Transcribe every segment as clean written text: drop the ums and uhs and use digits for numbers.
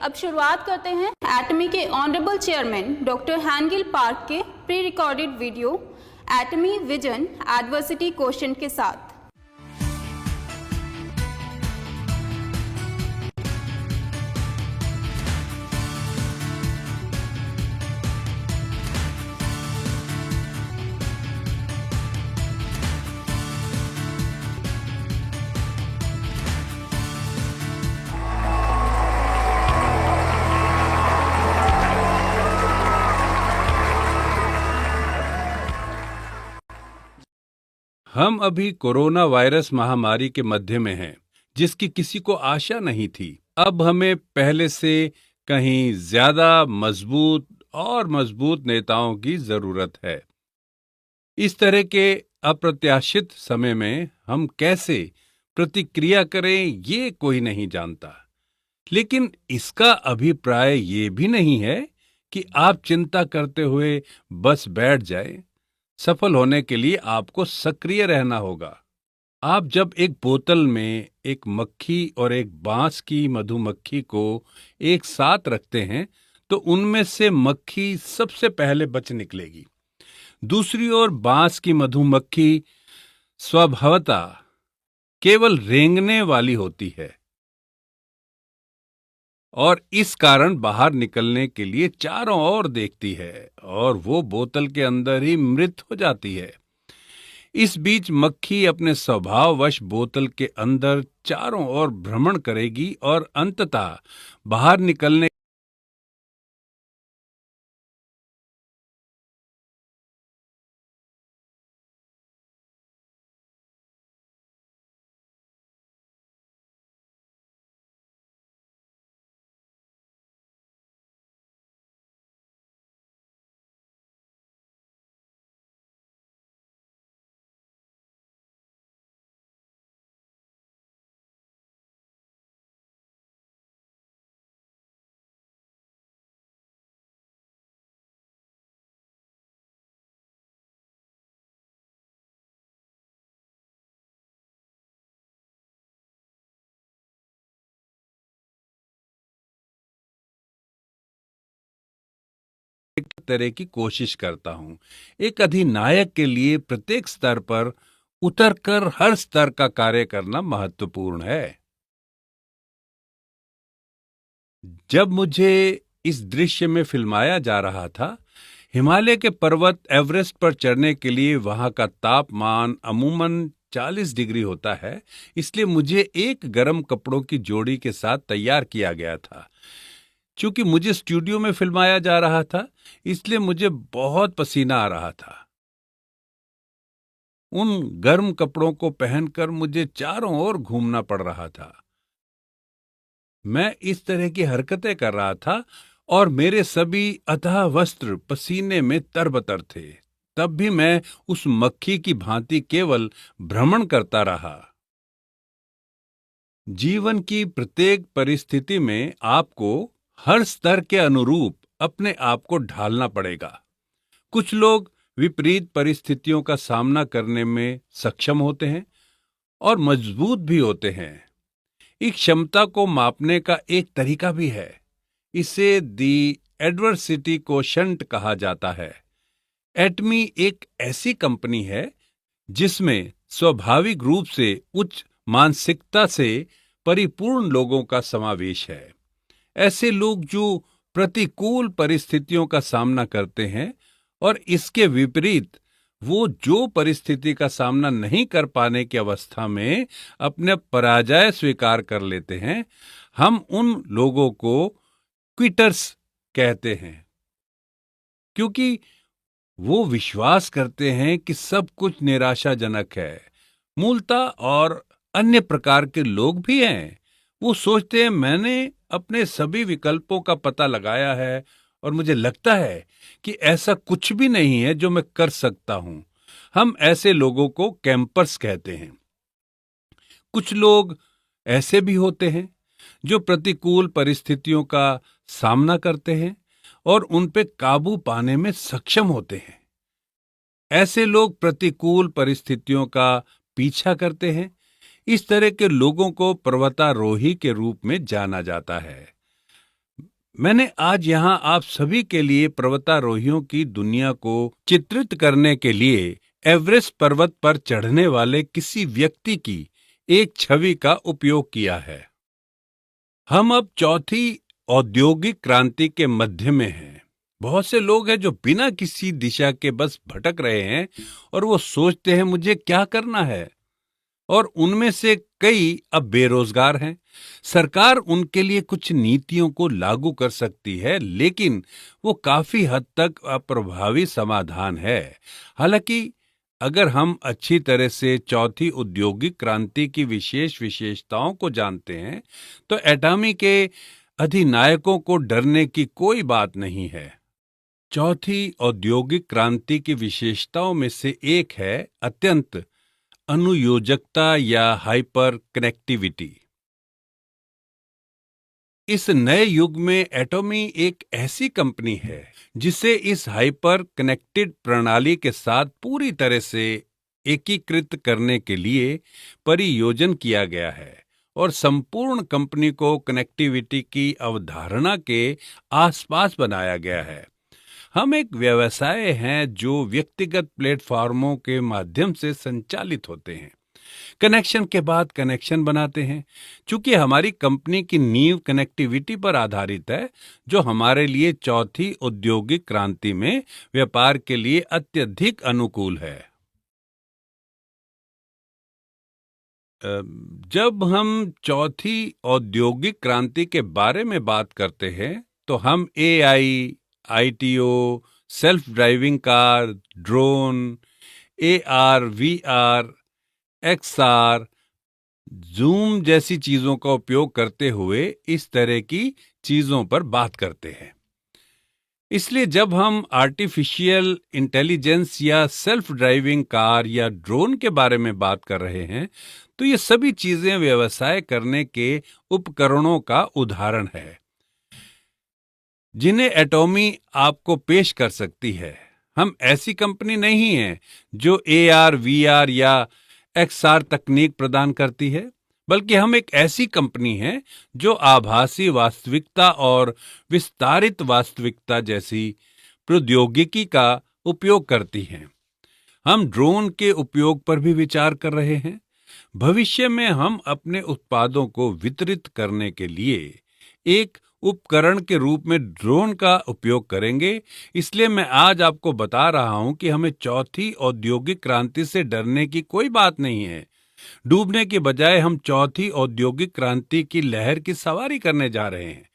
अब शुरुआत करते हैं एटमी के honourable chairman doctor Hangil Park के pre recorded video ATMI vision adversity question के साथ। हम अभी कोरोना वायरस महामारी के मध्य में हैं, जिसकी किसी को आशा नहीं थी। अब हमें पहले से कहीं ज्यादा मजबूत नेताओं की जरूरत है। इस तरह के अप्रत्याशित समय में हम कैसे प्रतिक्रिया करें, ये कोई नहीं जानता। लेकिन इसका अभिप्राय ये भी नहीं है कि आप चिंता करते हुए बस बैठ जाएं। सफल होने के लिए आपको सक्रिय रहना होगा। आप जब एक बोतल में एक मक्खी और एक बांस की मधुमक्खी को एक साथ रखते हैं तो उनमें से मक्खी सबसे पहले बच निकलेगी। दूसरी ओर बांस की मधुमक्खी स्वभावतः केवल रेंगने वाली होती है और इस कारण बाहर निकलने के लिए चारों ओर देखती है और वो बोतल के अंदर ही मृत हो जाती है। इस बीच मक्खी अपने स्वभाववश बोतल के अंदर चारों ओर भ्रमण करेगी और अंततः बाहर निकलने एक तरह की कोशिश करता हूं। एक अधिनायक के लिए प्रत्येक स्तर पर उतरकर हर स्तर का कार्य करना महत्वपूर्ण है। जब मुझे इस दृश्य में फिल्माया जा रहा था, हिमालय के पर्वत एवरेस्ट पर चढ़ने के लिए वहां का तापमान अमूमन 40 डिग्री होता है, इसलिए मुझे एक गर्म कपड़ों की जोड़ी के साथ तैयार किया गया था। चूंकि मुझे स्टूडियो में फिल्माया जा रहा था, इसलिए मुझे बहुत पसीना आ रहा था। उन गर्म कपड़ों को पहनकर मुझे चारों ओर घूमना पड़ रहा था। मैं इस तरह की हरकतें कर रहा था और मेरे सभी अतः वस्त्र पसीने में तरबतर थे। तब भी मैं उस मक्खी की भांति केवल भ्रमण करता रहा। जीवन की प्रत्येक परिस्थिति में आपको हर स्तर के अनुरूप अपने आप को ढालना पड़ेगा। कुछ लोग विपरीत परिस्थितियों का सामना करने में सक्षम होते हैं और मजबूत भी होते हैं। इस क्षमता को मापने का एक तरीका भी है। इसे दी एडवर्सिटी कोशंट कहा जाता है। एटमी एक ऐसी कंपनी है जिसमें स्वाभाविक रूप से उच्च मानसिकता से परिपूर्ण लोगों का समावेश है। ऐसे लोग जो प्रतिकूल परिस्थितियों का सामना करते हैं और इसके विपरीत वो जो परिस्थिति का सामना नहीं कर पाने की अवस्था में अपने पराजय स्वीकार कर लेते हैं, हम उन लोगों को क्विटर्स कहते हैं, क्योंकि वो विश्वास करते हैं कि सब कुछ निराशाजनक है। मूलतः और अन्य प्रकार के लोग भी हैं। वो सोचते हैं मैंने अपने सभी विकल्पों का पता लगाया है और मुझे लगता है कि ऐसा कुछ भी नहीं है जो मैं कर सकता हूं। हम ऐसे लोगों को कैंपर्स कहते हैं। कुछ लोग ऐसे भी होते हैं जो प्रतिकूल परिस्थितियों का सामना करते हैं और उन पे काबू पाने में सक्षम होते हैं। ऐसे लोग प्रतिकूल परिस्थितियों का पीछा करते हैं। इस तरह के लोगों को पर्वतारोही के रूप में जाना जाता है। मैंने आज यहाँ आप सभी के लिए पर्वतारोहियों की दुनिया को चित्रित करने के लिए एवरेस्ट पर्वत पर चढ़ने वाले किसी व्यक्ति की एक छवि का उपयोग किया है। हम अब चौथी औद्योगिक क्रांति के मध्य में हैं। बहुत से लोग हैं जो बिना किसी दिशा के बस भटक रहे हैं और वो सोचते हैं मुझे क्या करना है, और उनमें से कई अब बेरोजगार हैं। सरकार उनके लिए कुछ नीतियों को लागू कर सकती है, लेकिन वो काफी हद तक अप्रभावी समाधान है। हालांकि अगर हम अच्छी तरह से चौथी औद्योगिक क्रांति की विशेषताओं को जानते हैं, तो एटॉमी के अधिनायकों को डरने की कोई बात नहीं है। चौथी औद्योगिक क्रांति की विशेषताओं में से एक है अत्यंत अनुयोजकता या हाइपर कनेक्टिविटी। इस नए युग में एटॉमी एक ऐसी कंपनी है जिसे इस हाइपर कनेक्टेड प्रणाली के साथ पूरी तरह से एकीकृत करने के लिए परियोजन किया गया है और संपूर्ण कंपनी को कनेक्टिविटी की अवधारणा के आसपास बनाया गया है। हम एक व्यवसाय हैं जो व्यक्तिगत प्लेटफॉर्मों के माध्यम से संचालित होते हैं, कनेक्शन के बाद कनेक्शन बनाते हैं। चूंकि हमारी कंपनी की नींव कनेक्टिविटी पर आधारित है, जो हमारे लिए चौथी औद्योगिक क्रांति में व्यापार के लिए अत्यधिक अनुकूल है। जब हम चौथी औद्योगिक क्रांति के बारे में बात करते हैं, तो हम AI, ITO, self driving car, drone, AR, VR, XR, Zoom जैसी चीजों का उपयोग करते हुए इस तरह की चीजों पर बात करते हैं। इसलिए जब हम आर्टिफिशियल इंटेलिजेंस या सेल्फ ड्राइविंग कार या ड्रोन के बारे में बात कर रहे हैं, तो ये सभी चीजें व्यवसाय करने के उपकरणों का उदाहरण है जिन्हें एटॉमी आपको पेश कर सकती है। हम ऐसी कंपनी नहीं है जो एआर, वीआर या एक्सआर तकनीक प्रदान करती है, बल्कि हम एक ऐसी कंपनी है जो आभासी वास्तविकता और विस्तारित वास्तविकता जैसी प्रौद्योगिकी का उपयोग करती है। हम ड्रोन के उपयोग पर भी विचार कर रहे हैं। भविष्य में हम अपने उत्पादों को वितरित करने के लिए एक उपकरण के रूप में ड्रोन का उपयोग करेंगे। इसलिए मैं आज आपको बता रहा हूं कि हमें चौथी औद्योगिक क्रांति से डरने की कोई बात नहीं है। डूबने के बजाय हम चौथी औद्योगिक क्रांति की लहर की सवारी करने जा रहे हैं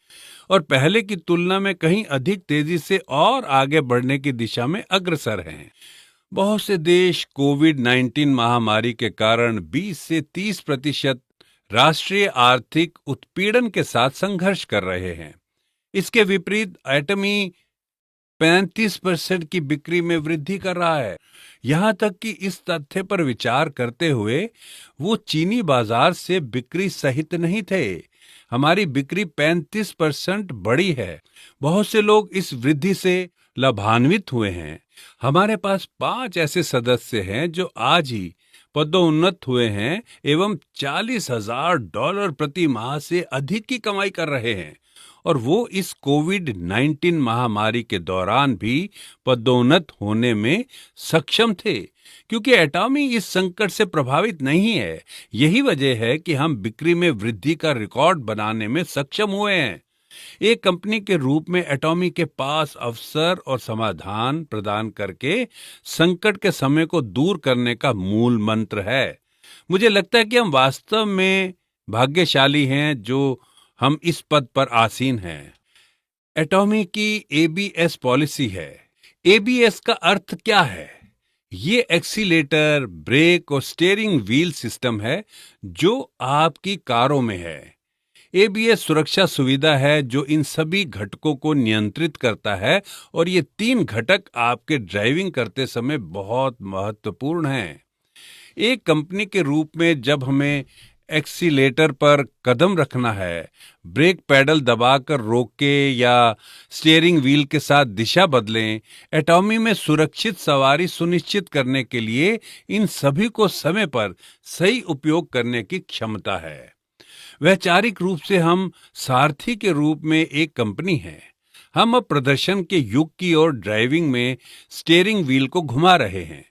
और पहले की तुलना में कहीं अधिक तेजी से और आगे बढ़ने की दिशा में अग्रसर हैं। बहुत से देश कोविड-19 महामारी के कारण 20 से 30% राष्ट्रीय आर्थिक उत्पीड़न के साथ संघर्ष कर रहे हैं। इसके विपरीत एटॉमी 35% की बिक्री में वृद्धि कर रहा है। यहां तक कि इस तथ्य पर विचार करते हुए वो चीनी बाजार से बिक्री सहित नहीं थे। हमारी बिक्री 35% बढ़ी है। बहुत से लोग इस वृद्धि से लाभान्वित हुए हैं। हमारे पास 5 ऐसे सदस्य हैं जो आज ही पदोन्नत हुए हैं एवं $40,000 प्रति माह से अधिक की कमाई कर रहे हैं, और वो इस कोविड-19 महामारी के दौरान भी पदोन्नत होने में सक्षम थे, क्योंकि एटॉमी इस संकट से प्रभावित नहीं है। यही वजह है कि हम बिक्री में वृद्धि का रिकॉर्ड बनाने में सक्षम हुए हैं। एक कंपनी के रूप में एटॉमी के पास अवसर और समाधान प्रदान करके संकट के समय को दूर करने का मूल मंत्र है। मुझे लगता है कि हम वास्तव में भाग्यशाली हैं जो हम इस पद पर आसीन हैं। एटॉमी की एबीएस पॉलिसी है। एबीएस का अर्थ क्या है? ये एक्सीलेटर, ब्रेक और स्टीयरिंग व्हील सिस्टम है जो आपकी कारों में है। एबीएस सुरक्षा सुविधा है जो इन सभी घटकों को नियंत्रित करता है, और ये 3 घटक आपके ड्राइविंग करते समय बहुत महत्वपूर्ण हैं। एक कंपनी के रूप में जब हमें एक्सीलेटर पर कदम रखना है, ब्रेक पैडल दबाकर रोकें या स्टीयरिंग व्हील के साथ दिशा बदलें, एटॉमी में सुरक्षित सवारी सुनिश्चित करने के लिए इन सभी को समय पर सही उपयोग करने की क्षमता है। वैचारिक रूप से हम सारथी के रूप में एक कंपनी है। हम अब प्रदर्शन के युग की ओर ड्राइविंग में स्टीयरिंग व्हील को घुमा रहे हैं।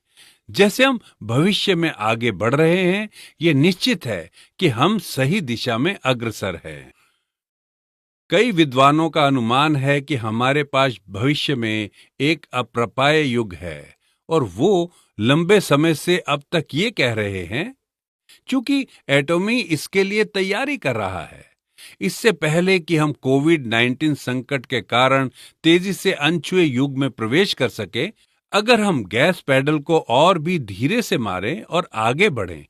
जैसे हम भविष्य में आगे बढ़ रहे हैं, ये निश्चित है कि हम सही दिशा में अग्रसर हैं। कई विद्वानों का अनुमान है कि हमारे पास भविष्य में एक अप्रपाय युग है, और वो लंबे समय से अब तक ये कह रहे हैं, क्योंकि एटॉमी इसके लिए तैयारी कर रहा है। इससे पहले कि हम कोविड-19 संकट के कारण तेजी से अनछुए युग में प्रवेश कर सके, अगर हम गैस पेडल को और भी धीरे से मारें और आगे बढ़ें,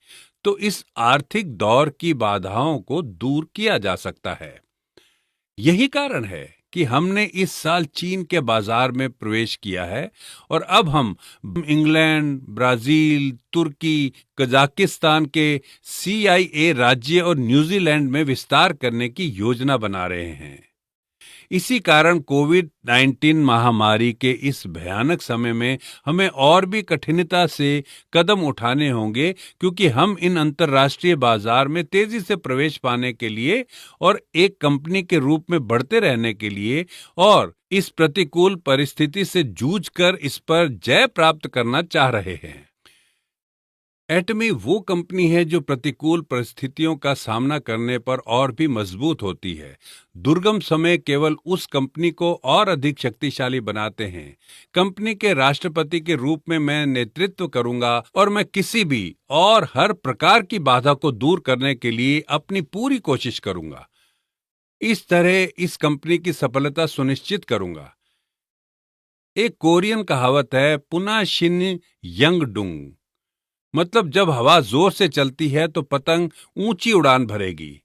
तो इस आर्थिक दौर की बाधाओं को दूर किया जा सकता है। यही कारण है कि हमने इस साल चीन के बाजार में प्रवेश किया है, और अब हम इंग्लैंड, ब्राजील, तुर्की, कजाकिस्तान के CIA राज्य और न्यूजीलैंड में विस्तार करने की योजना बना रहे हैं। इसी कारण कोविड-19 महामारी के इस भयानक समय में हमें और भी कठिनता से कदम उठाने होंगे, क्योंकि हम इन अंतर्राष्ट्रीय बाजार में तेजी से प्रवेश पाने के लिए और एक कंपनी के रूप में बढ़ते रहने के लिए और इस प्रतिकूल परिस्थिति से जूझकर इस पर जय प्राप्त करना चाह रहे हैं। एटमी वो कंपनी है जो प्रतिकूल परिस्थितियों का सामना करने पर और भी मजबूत होती है। दुर्गम समय केवल उस कंपनी को और अधिक शक्तिशाली बनाते हैं। कंपनी के राष्ट्रपति के रूप में मैं नेतृत्व करूंगा, और मैं किसी भी और हर प्रकार की बाधा को दूर करने के लिए अपनी पूरी कोशिश करूंगा। इस तरह इस कंपनी की सफलता सुनिश्चित करूंगा। एक कोरियन कहावत है, पुना शिन यंग डुंग, मतलब जब हवा जोर से चलती है तो पतंग ऊंची उड़ान भरेगी।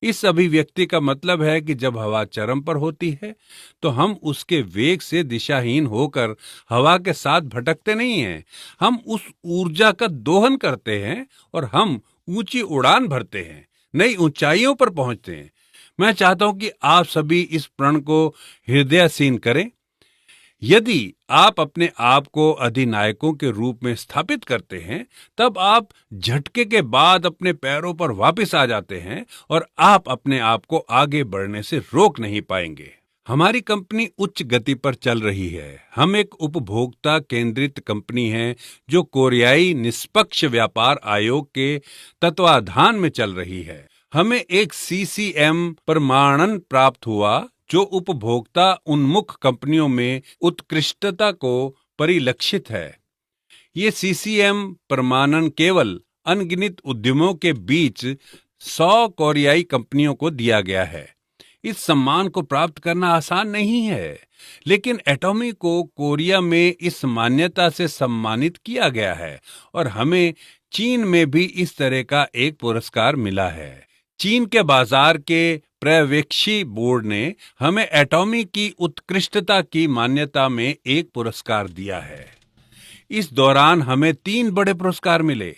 इस अभिव्यक्ति का मतलब है कि जब हवा चरम पर होती है तो हम उसके वेग से दिशाहीन होकर हवा के साथ भटकते नहीं हैं। हम उस ऊर्जा का दोहन करते हैं और हम ऊंची उड़ान भरते हैं, नई ऊंचाइयों पर पहुंचते हैं। मैं चाहता हूं कि आप सभी इस प्रण को हृदयसीन करें। यदि आप अपने आप को अधिनायकों के रूप में स्थापित करते हैं, तब आप झटके के बाद अपने पैरों पर वापस आ जाते हैं और आप अपने आप को आगे बढ़ने से रोक नहीं पाएंगे। हमारी कंपनी उच्च गति पर चल रही है। हम एक उपभोक्ता केंद्रित कंपनी है जो कोरियाई निष्पक्ष व्यापार आयोग के तत्वाधान में चल रही है। हमें एक CCM प्रमाणन प्राप्त हुआ जो उपभोक्ता उन्मुख कंपनियों में उत्कृष्टता को परिलक्षित है। ये CCM प्रमाणन केवल अनगिनत उद्यमों के बीच 100 कोरियाई कंपनियों को दिया गया है। इस सम्मान को प्राप्त करना आसान नहीं है, लेकिन एटॉमी को कोरिया में इस मान्यता से सम्मानित किया गया है, और हमें चीन में भी इस तरह का एक पुरस्कार मिला है। चीन के बाजार के पर्यवेक्षी बोर्ड ने हमें एटॉमी की उत्कृष्टता की मान्यता में एक पुरस्कार दिया है। इस दौरान हमें 3 बड़े पुरस्कार मिले।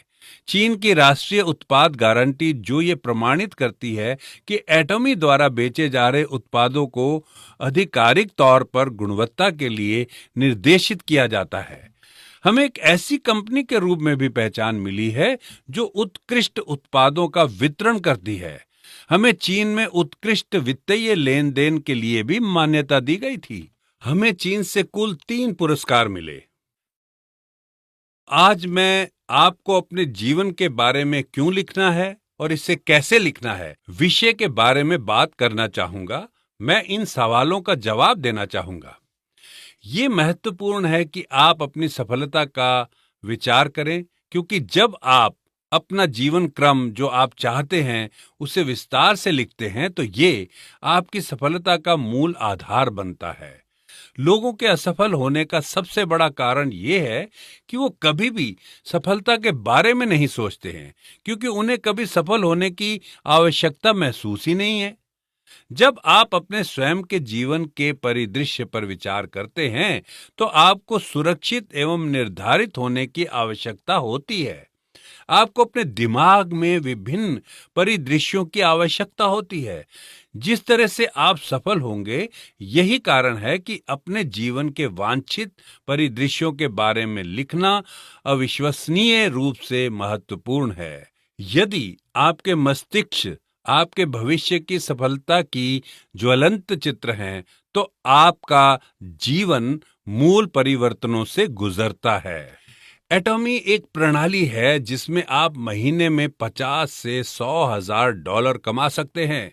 चीन की राष्ट्रीय उत्पाद गारंटी, जो ये प्रमाणित करती है कि एटॉमी द्वारा बेचे जा रहे उत्पादों को आधिकारिक तौर पर गुणवत्ता के लिए निर्देशित किया जाता है। हमें एक ऐसी कंपनी के रूप में भी पहचान मिली है जो उत्कृष्ट उत्पादों का वितरण करती है। हमें चीन में उत्कृष्ट वित्तीय लेन देन के लिए भी मान्यता दी गई थी। हमें चीन से कुल 3 पुरस्कार मिले। आज मैं आपको अपने जीवन के बारे में क्यों लिखना है और इसे कैसे लिखना है विषय के बारे में बात करना चाहूंगा। मैं इन सवालों का जवाब देना चाहूंगा। ये महत्वपूर्ण है कि आप अपनी सफलता का विचार करें, क्योंकि जब आप अपना जीवन क्रम जो आप चाहते हैं उसे विस्तार से लिखते हैं तो ये आपकी सफलता का मूल आधार बनता है। लोगों के असफल होने का सबसे बड़ा कारण ये है कि वो कभी भी सफलता के बारे में नहीं सोचते हैं, क्योंकि उन्हें कभी सफल होने की आवश्यकता महसूस ही नहीं है। जब आप अपने स्वयं के जीवन के परिदृश्य पर विचार करते हैं तो आपको सुरक्षित एवं निर्धारित होने की आवश्यकता होती है। आपको अपने दिमाग में विभिन्न परिदृश्यों की आवश्यकता होती है। जिस तरह से आप सफल होंगे, यही कारण है कि अपने जीवन के वांछित परिदृश्यों के बारे में लिखना अविश्वसनीय रूप से महत्वपूर्ण है। यदि आपके मस्तिष्क आपके भविष्य की सफलता की ज्वलंत चित्र हैं, तो आपका जीवन मूल परिवर्तनों से गुजरता है। एटॉमी एक प्रणाली है जिसमें आप महीने में 50 से 100,000 डॉलर कमा सकते हैं।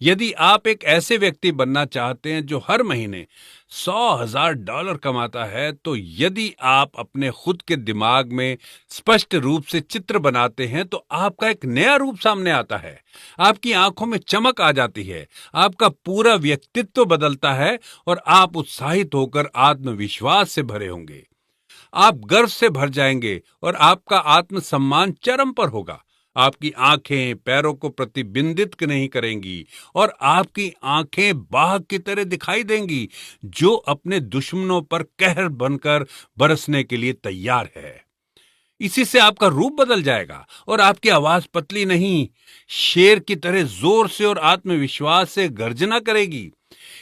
यदि आप एक ऐसे व्यक्ति बनना चाहते हैं जो हर महीने 100,000 डॉलर कमाता है, तो यदि आप अपने खुद के दिमाग में स्पष्ट रूप से चित्र बनाते हैं तो आपका एक नया रूप सामने आता है। आपकी आंखों में चमक आ जाती है, आपका पूरा व्यक्तित्व बदलता है और आप उत्साहित होकर आत्मविश्वास से भरे होंगे। आप गर्व से भर जाएंगे और आपका आत्मसम्मान चरम पर होगा। आपकी आंखें पैरों को प्रतिबिंबित नहीं करेंगी और आपकी आंखें बाघ की तरह दिखाई देंगी जो अपने दुश्मनों पर कहर बनकर बरसने के लिए तैयार है। इसी से आपका रूप बदल जाएगा और आपकी आवाज पतली नहीं, शेर की तरह जोर से और आत्मविश्वास से गर्जना करेगी।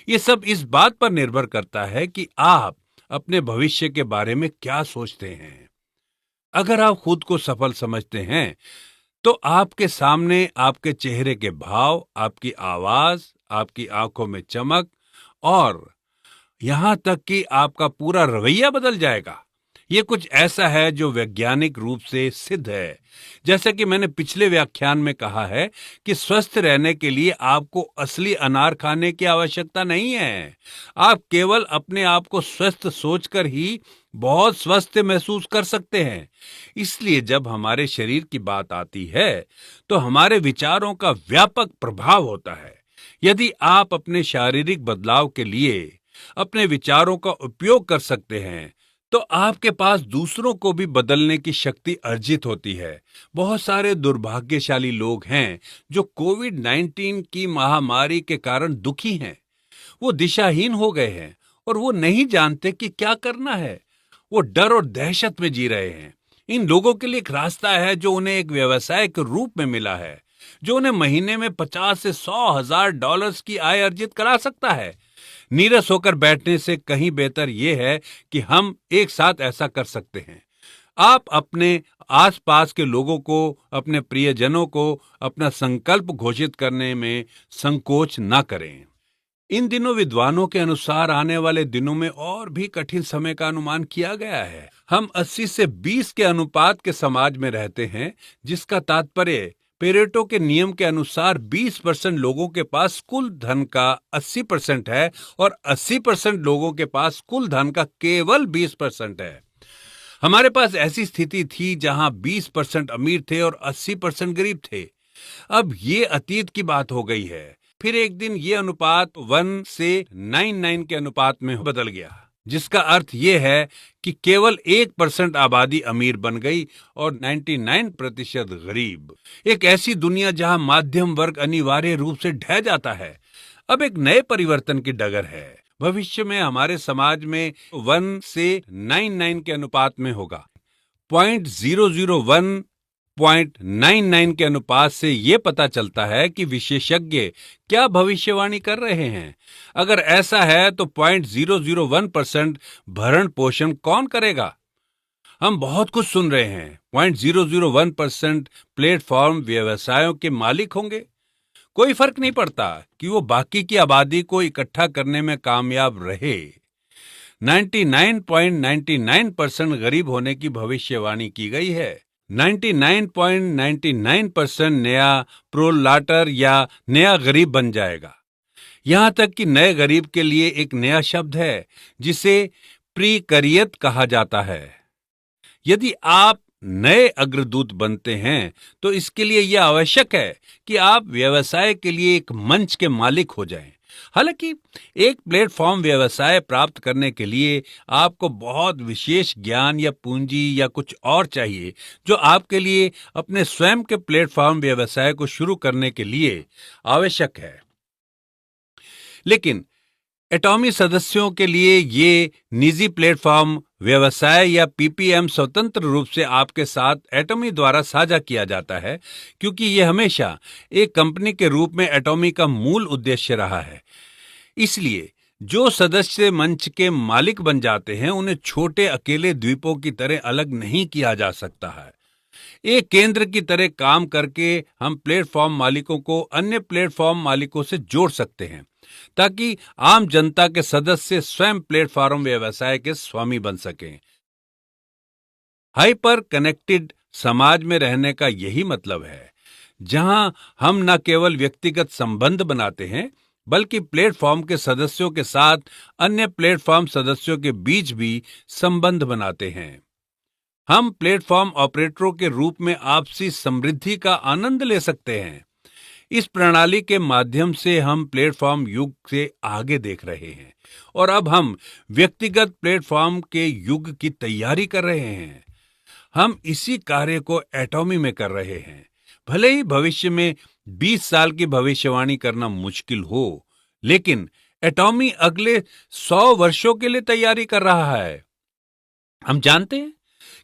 ये सब इस बात पर निर्भर करता है कि आप अपने भविष्य के बारे में क्या सोचते हैं। अगर आप खुद को सफल समझते हैं तो आपके सामने आपके चेहरे के भाव, आपकी आवाज, आपकी आंखों में चमक और यहां तक कि आपका पूरा रवैया बदल जाएगा। ये कुछ ऐसा है जो वैज्ञानिक रूप से सिद्ध है। जैसा कि मैंने पिछले व्याख्यान में कहा है कि स्वस्थ रहने के लिए आपको असली अनार खाने की आवश्यकता नहीं है। आप केवल अपने आप को स्वस्थ सोचकर ही बहुत स्वस्थ महसूस कर सकते हैं। इसलिए जब हमारे शरीर की बात आती है तो हमारे विचारों का व्यापक प्रभाव होता है। यदि आप अपने शारीरिक बदलाव के लिए अपने विचारों का उपयोग कर सकते हैं तो आपके पास दूसरों को भी बदलने की शक्ति अर्जित होती है। बहुत सारे दुर्भाग्यशाली लोग हैं जो कोविड-19 की महामारी के कारण दुखी हैं। वो दिशाहीन हो गए हैं और वो नहीं जानते कि क्या करना है। वो डर और दहशत में जी रहे हैं। इन लोगों के लिए एक रास्ता है जो उन्हें एक व्यवसाय के रूप में मिला है, जो उन्हें महीने में 50 से 100,000 डॉलर्स की आय अर्जित करा सकता है। नीरस होकर बैठने से कहीं बेहतर यह है कि हम एक साथ ऐसा कर सकते हैं। आप अपने आसपास के लोगों को, अपने प्रियजनों को अपना संकल्प घोषित करने में संकोच न करें। इन दिनों विद्वानों के अनुसार आने वाले दिनों में और भी कठिन समय का अनुमान किया गया है। हम 80 से 20 के अनुपात के समाज में रहते हैं, जिसका तात्पर्य पेरेटो के नियम के अनुसार 20% लोगों के पास कुल धन का 80% है और 80% लोगों के पास कुल धन का केवल 20% है। हमारे पास ऐसी स्थिति थी जहां 20% अमीर थे और 80% गरीब थे। अब ये अतीत की बात हो गई है। फिर एक दिन ये अनुपात 1 से 99 के अनुपात में बदल गया, जिसका अर्थ ये है कि केवल 1% आबादी अमीर बन गई और 99% गरीब। एक ऐसी दुनिया जहां मध्यम वर्ग अनिवार्य रूप से ढह जाता है। अब एक नए परिवर्तन की डगर है। भविष्य में हमारे समाज में 1 से 99 के अनुपात में होगा। 0.001 0.99 के अनुपात से यह पता चलता है कि विशेषज्ञ क्या भविष्यवाणी कर रहे हैं। अगर ऐसा है तो 0.001% भरण पोषण कौन करेगा? हम बहुत कुछ सुन रहे हैं। 0.001% प्लेटफॉर्म व्यवसायों के मालिक होंगे। कोई फर्क नहीं पड़ता कि वो बाकी की आबादी को इकट्ठा करने में कामयाब रहे। 99.99% गरीब होने की भविष्यवाणी की गई है। 99.99% नया प्रोलाटर या नया गरीब बन जाएगा। यहां तक कि नए गरीब के लिए एक नया शब्द है जिसे प्रीकरियत कहा जाता है। यदि आप नए अग्रदूत बनते हैं तो इसके लिए यह आवश्यक है कि आप व्यवसाय के लिए एक मंच के मालिक हो जाएं। हालांकि एक प्लेटफॉर्म व्यवसाय प्राप्त करने के लिए आपको बहुत विशेष ज्ञान या पूंजी या कुछ और चाहिए जो आपके लिए अपने स्वयं के प्लेटफॉर्म व्यवसाय को शुरू करने के लिए आवश्यक है। लेकिन एटॉमी सदस्यों के लिए ये निजी प्लेटफॉर्म व्यवसाय या पीपीएम स्वतंत्र रूप से आपके साथ एटॉमी द्वारा साझा किया जाता है, क्योंकि यह हमेशा एक कंपनी के रूप में एटॉमी का मूल उद्देश्य रहा है। इसलिए जो सदस्य मंच के मालिक बन जाते हैं उन्हें छोटे अकेले द्वीपों की तरह अलग नहीं किया जा सकता है। एक केंद्र की तरह काम करके हम प्लेटफॉर्म मालिकों को अन्य प्लेटफॉर्म मालिकों से जोड़ सकते हैं ताकि आम जनता के सदस्य स्वयं प्लेटफॉर्म व्यवसाय के स्वामी बन सकें। हाइपर कनेक्टेड समाज में रहने का यही मतलब है, जहां हम न केवल व्यक्तिगत संबंध बनाते हैं बल्कि प्लेटफॉर्म के सदस्यों के साथ अन्य प्लेटफॉर्म सदस्यों के बीच भी संबंध बनाते हैं। हम प्लेटफॉर्म ऑपरेटरों के रूप में आपसी समृद्धि का आनंद ले सकते हैं। इस प्रणाली के माध्यम से हम प्लेटफॉर्म युग से आगे देख रहे हैं और अब हम व्यक्तिगत प्लेटफॉर्म के युग की तैयारी कर रहे हैं। हम इसी कार्य को एटॉमी में कर रहे हैं। भले ही भविष्य में 20 साल की भविष्यवाणी करना मुश्किल हो, लेकिन एटॉमी अगले 100 वर्षों के लिए तैयारी कर रहा है। हम जानते हैं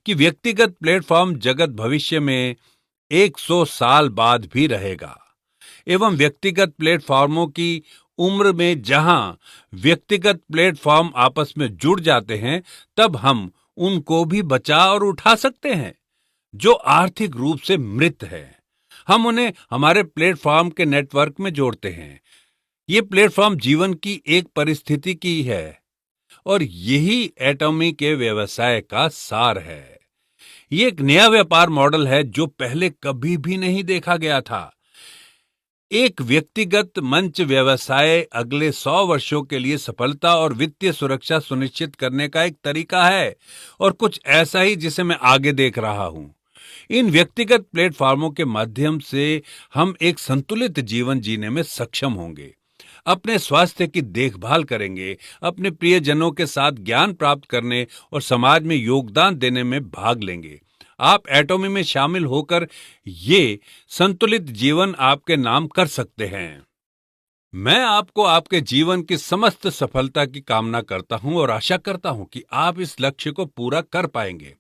कि व्यक्तिगत प्लेटफॉर्म जगत भविष्य में 100 साल बाद भी रहेगा एवं व्यक्तिगत प्लेटफॉर्मों की उम्र में जहां व्यक्तिगत प्लेटफॉर्म आपस में जुड़ जाते हैं, तब हम उनको भी बचा और उठा सकते हैं जो आर्थिक रूप से मृत है। हम उन्हें हमारे प्लेटफॉर्म के नेटवर्क में जोड़ते हैं। ये प्लेटफॉर्म जीवन की एक परिस्थिति की है और यही एटॉमी के व्यवसाय का सार है। ये एक नया व्यापार मॉडल है जो पहले कभी भी नहीं देखा गया था। एक व्यक्तिगत मंच व्यवसाय अगले 100 वर्षों के लिए सफलता और वित्तीय सुरक्षा सुनिश्चित करने का एक तरीका है और कुछ ऐसा ही जिसे मैं आगे देख रहा हूं। इन व्यक्तिगत प्लेटफॉर्मों के माध्यम से हम एक संतुलित जीवन जीने में सक्षम होंगे, अपने स्वास्थ्य की देखभाल करेंगे, अपने प्रियजनों के साथ ज्ञान प्राप्त करने और समाज में योगदान देने में भाग लेंगे। आप एटॉमी में शामिल होकर ये संतुलित जीवन आपके नाम कर सकते हैं। मैं आपको आपके जीवन की समस्त सफलता की कामना करता हूं और आशा करता हूं कि आप इस लक्ष्य को पूरा कर पाएंगे।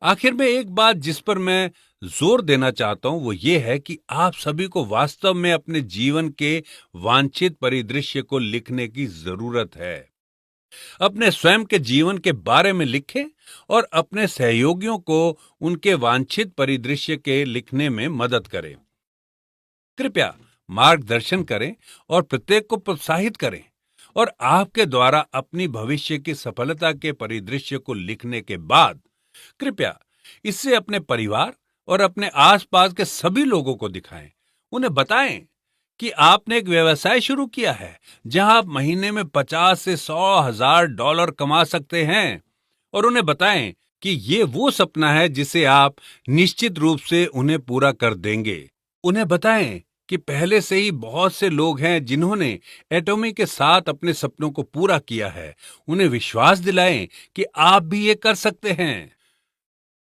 आखिर में एक बात जिस पर मैं जोर देना चाहता हूं वो ये है कि आप सभी को वास्तव में अपने जीवन के वांछित परिदृश्य को लिखने की जरूरत है। अपने स्वयं के जीवन के बारे में लिखें और अपने सहयोगियों को उनके वांछित परिदृश्य के लिखने में मदद करें। कृपया मार्गदर्शन करें और प्रत्येक को प्रोत्साहित करें और आपके द्वारा अपनी भविष्य की सफलता के परिदृश्य को लिखने के बाद कृपया इससे अपने परिवार और अपने आसपास के सभी लोगों को दिखाएं। उन्हें बताएं कि आपने एक व्यवसाय शुरू किया है जहां आप महीने में 50 से 100 हजार डॉलर कमा सकते हैं और उन्हें बताएं कि ये वो सपना है जिसे आप निश्चित रूप से उन्हें पूरा कर देंगे। उन्हें बताएं कि पहले से ही बहुत से लोग हैं जिन्होंने एटॉमी के साथ अपने सपनों को पूरा किया है। उन्हें विश्वास दिलाएं कि आप भी ये कर सकते हैं।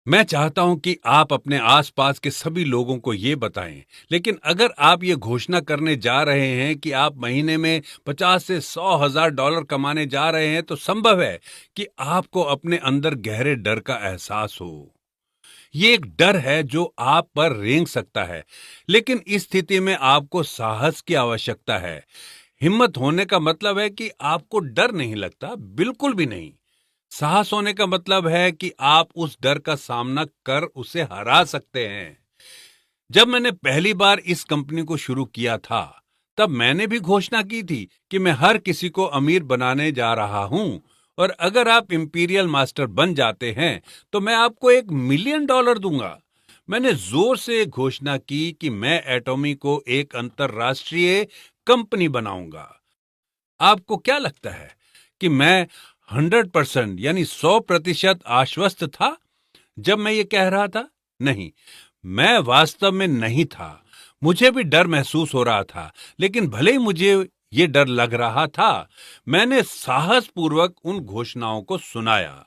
मैं चाहता हूं कि आप अपने आसपास के सभी लोगों को ये बताएं, लेकिन अगर आप ये घोषणा करने जा रहे हैं कि आप महीने में 50 से 100 हजार डॉलर कमाने जा रहे हैं, तो संभव है कि आपको अपने अंदर गहरे डर का एहसास हो। ये एक डर है जो आप पर रेंग सकता है, लेकिन इस स्थिति में आपको साहस की आवश्यकता है। हिम्मत होने का मतलब है कि आपको डर नहीं लगता, बिल्कुल भी नहीं। साहस होने का मतलब है कि आप उस डर का सामना कर उसे हरा सकते हैं। जब मैंने पहली बार इस कंपनी को शुरू किया था, तब मैंने भी घोषणा की थी कि मैं हर किसी को अमीर बनाने जा रहा हूं और अगर आप इंपीरियल मास्टर बन जाते हैं तो मैं आपको $1 मिलियन दूंगा। मैंने जोर से घोषणा की कि मैं एटॉमी को एक अंतरराष्ट्रीय कंपनी बनाऊंगा। आपको क्या लगता है कि मैं 100% यानी 100% आश्वस्त था जब मैं ये कह रहा था? नहीं, मैं वास्तव में नहीं था। मुझे भी डर महसूस हो रहा था, लेकिन भले ही मुझे ये डर लग रहा था, मैंने साहस पूर्वक उन घोषणाओं को सुनाया।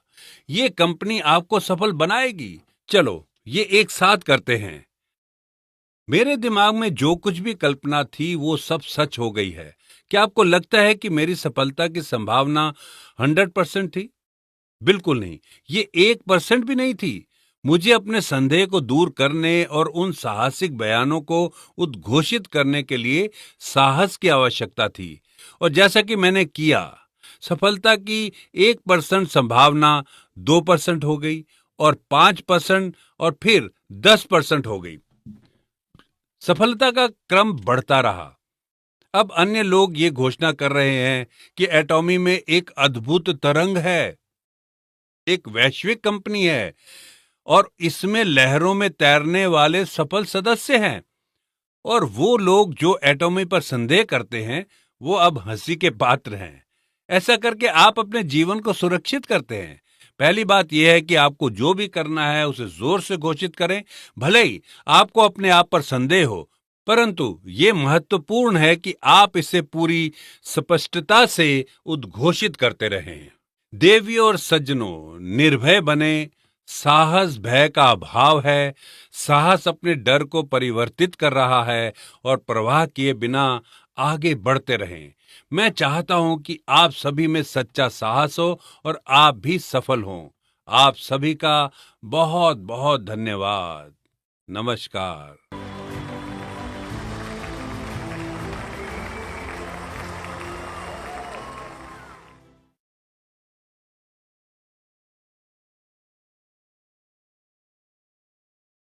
ये कंपनी आपको सफल बनाएगी। चलो ये एक साथ करते हैं। मेरे दिमाग में जो कुछ भी कल्पना थी वो सब सच हो गई है। क्या आपको लगता है कि मेरी सफलता की संभावना 100% थी? बिल्कुल नहीं, ये 1% भी नहीं थी। मुझे अपने संदेह को दूर करने और उन साहसिक बयानों को उद्घोषित करने के लिए साहस की आवश्यकता थी और जैसा कि मैंने किया, सफलता की 1% संभावना 2% हो गई और 5% और फिर 10% हो गई। सफलता का क्रम बढ़ता रहा। अब अन्य लोग ये घोषणा कर रहे हैं कि एटॉमी में एक अद्भुत तरंग है, एक वैश्विक कंपनी है और इसमें लहरों में तैरने वाले सफल सदस्य हैं। और वो लोग जो एटॉमी पर संदेह करते हैं वो अब हंसी के पात्र हैं। ऐसा करके आप अपने जीवन को सुरक्षित करते हैं। पहली बात यह है कि आपको जो भी करना है उसे जोर से घोषित करें, भले ही आपको अपने आप पर संदेह हो, परंतु ये महत्वपूर्ण है कि आप इसे पूरी स्पष्टता से उद्घोषित करते रहें। देवियों और सज्जनों, निर्भय बने। साहस भय का अभाव है। साहस अपने डर को परिवर्तित कर रहा है और प्रवाह किए बिना आगे बढ़ते रहें। मैं चाहता हूं कि आप सभी में सच्चा साहस हो और आप भी सफल हों। आप सभी का बहुत बहुत धन्यवाद। नमस्कार।